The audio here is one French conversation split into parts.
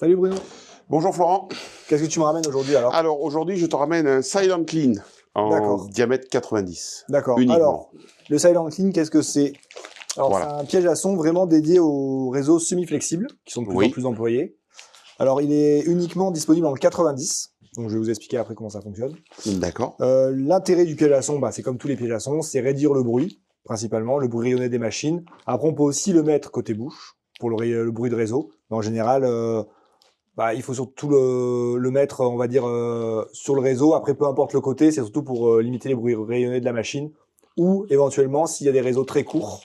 Salut Bruno. Bonjour Florent. Qu'est-ce que tu me ramènes aujourd'hui alors? Alors aujourd'hui, je te ramène un Silent Clean en diamètre 90. D'accord. Uniquement. Alors, le Silent Clean, qu'est-ce que c'est? Alors, voilà. C'est un piège à son vraiment dédié aux réseaux semi-flexibles qui sont de plus en plus employés. Alors, il est uniquement disponible en 90. Donc, je vais vous expliquer après comment ça fonctionne. D'accord. L'intérêt du piège à son, c'est comme tous les pièges à son, c'est réduire le bruit, principalement, le bruit rayonné des machines. Après, on peut aussi le mettre côté bouche pour le bruit de réseau. Mais en général, il faut surtout le mettre, on va dire, sur le réseau. Après, peu importe le côté, c'est surtout pour limiter les bruits rayonnés de la machine. Ou éventuellement, s'il y a des réseaux très courts,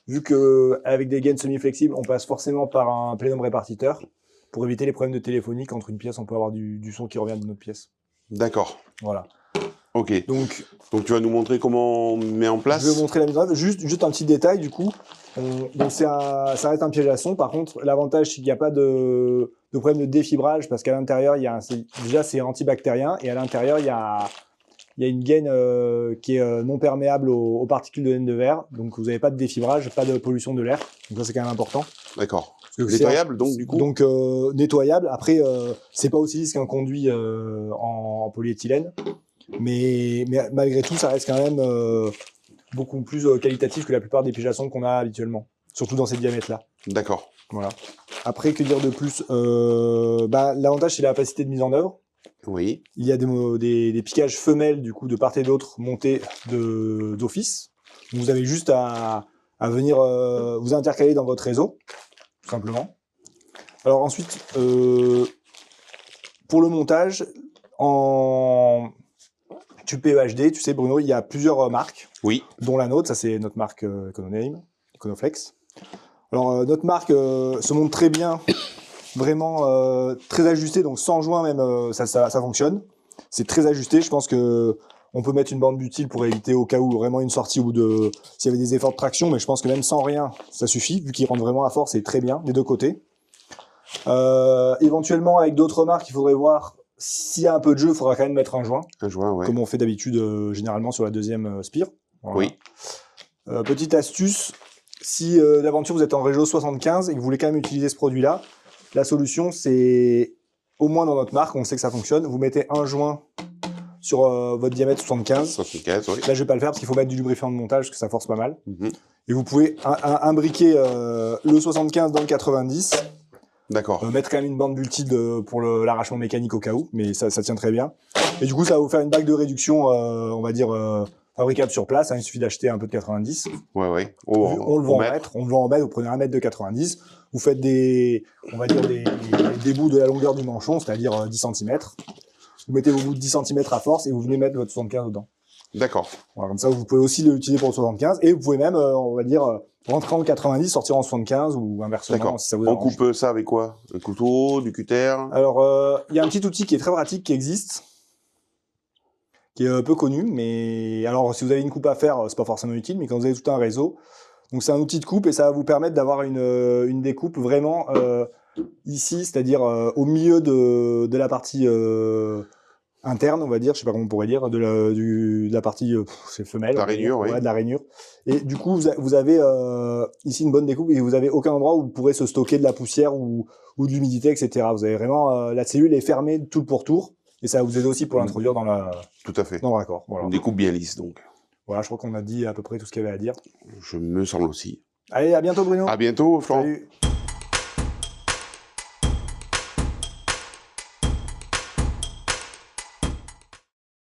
vu que avec des gaines semi-flexibles, on passe forcément par un plénum répartiteur. Pour éviter les problèmes de téléphonie, qu'entre une pièce, on peut avoir du son qui revient d'une autre pièce. D'accord. Voilà. Ok. Donc tu vas nous montrer comment on met en place. Je vais vous montrer la mise en œuvre. Juste un petit détail, du coup. Donc ça reste un piège à son. Par contre, l'avantage, c'est qu'il n'y a pas de problème de défibrage, parce qu'à l'intérieur, déjà c'est antibactérien, et à l'intérieur, il y a une gaine qui est non perméable aux particules de laine de verre. Donc vous n'avez pas de défibrage, pas de pollution de l'air. Donc ça, c'est quand même important. D'accord. Nettoyable, donc, du coup. Donc nettoyable. Après, c'est pas aussi lisse qu'un conduit en polyéthylène. Mais malgré tout, ça reste quand même beaucoup plus qualitatif que la plupart des pièges à son qu'on a habituellement. Surtout dans ces diamètres-là. D'accord. Voilà. Après, que dire de plus? L'avantage, c'est la capacité de mise en œuvre. Oui. Il y a des piquages femelles, du coup, de part et d'autre, montés d'office. Vous avez juste à venir vous intercaler dans votre réseau, tout simplement. Alors ensuite, pour le montage, en tube PEHD, tu sais Bruno, il y a plusieurs marques, oui, dont la nôtre, ça c'est notre marque Econoflex. Alors notre marque se montre très bien, vraiment très ajustée, donc sans joint même, ça fonctionne. C'est très ajusté, je pense que on peut mettre une bande butyle pour éviter au cas où vraiment une sortie ou s'il y avait des efforts de traction, mais je pense que même sans rien, ça suffit, vu qu'il rentre vraiment à force, c'est très bien, des deux côtés. Éventuellement, avec d'autres marques, il faudrait voir s'il y a un peu de jeu, il faudra quand même mettre un joint. Un joint, ouais. Comme on fait d'habitude, généralement sur la deuxième spire. Voilà. Oui. Petite astuce, si d'aventure vous êtes en réseau 75 et que vous voulez quand même utiliser ce produit-là, la solution c'est, au moins dans notre marque, on sait que ça fonctionne, vous mettez un joint sur votre diamètre 75. 75, oui. Là, je vais pas le faire parce qu'il faut mettre du lubrifiant de montage parce que ça force pas mal. Et vous pouvez imbriquer le 75 dans le 90. D'accord. Mettre quand même une bande multide pour l'arrachement mécanique au cas où, mais ça tient très bien. Et du coup, ça va vous faire une bague de réduction, on va dire, fabricable sur place. Il suffit d'acheter un peu de 90. Ouais. On le vend en mètre. Vous prenez un mètre de 90. Vous faites des bouts de la longueur du manchon, c'est-à-dire 10 cm. Vous mettez vos bouts de 10 cm à force et vous venez mettre votre 75 dedans. D'accord. Voilà, comme ça, vous pouvez aussi l'utiliser pour le 75 et vous pouvez même, on va dire, rentrer en 90, sortir en 75 ou inversement, si ça vous arrange. On coupe ça avec quoi? Un couteau, du cutter? Alors, il y a un petit outil qui est très pratique, qui existe, qui est peu connu, mais alors si vous avez une coupe à faire, c'est pas forcément utile, mais quand vous avez tout un réseau, donc c'est un outil de coupe et ça va vous permettre d'avoir une découpe vraiment ici, c'est-à-dire au milieu de la partie interne, on va dire, je sais pas comment on pourrait dire, de la partie c'est femelle, de la rainure, oui. Ouais, de la rainure. Et du coup, vous avez ici une bonne découpe et vous avez aucun endroit où vous pourrez se stocker de la poussière ou de l'humidité, etc. Vous avez vraiment la cellule est fermée tout le pourtour et ça va vous aider aussi pour l'introduire dans Tout à fait. Dans le raccord. Voilà. Une découpe bien lisse, donc. Voilà, je crois qu'on a dit à peu près tout ce qu'il y avait à dire. Je me semble aussi. Allez, à bientôt Bruno. À bientôt, Florent. Salut.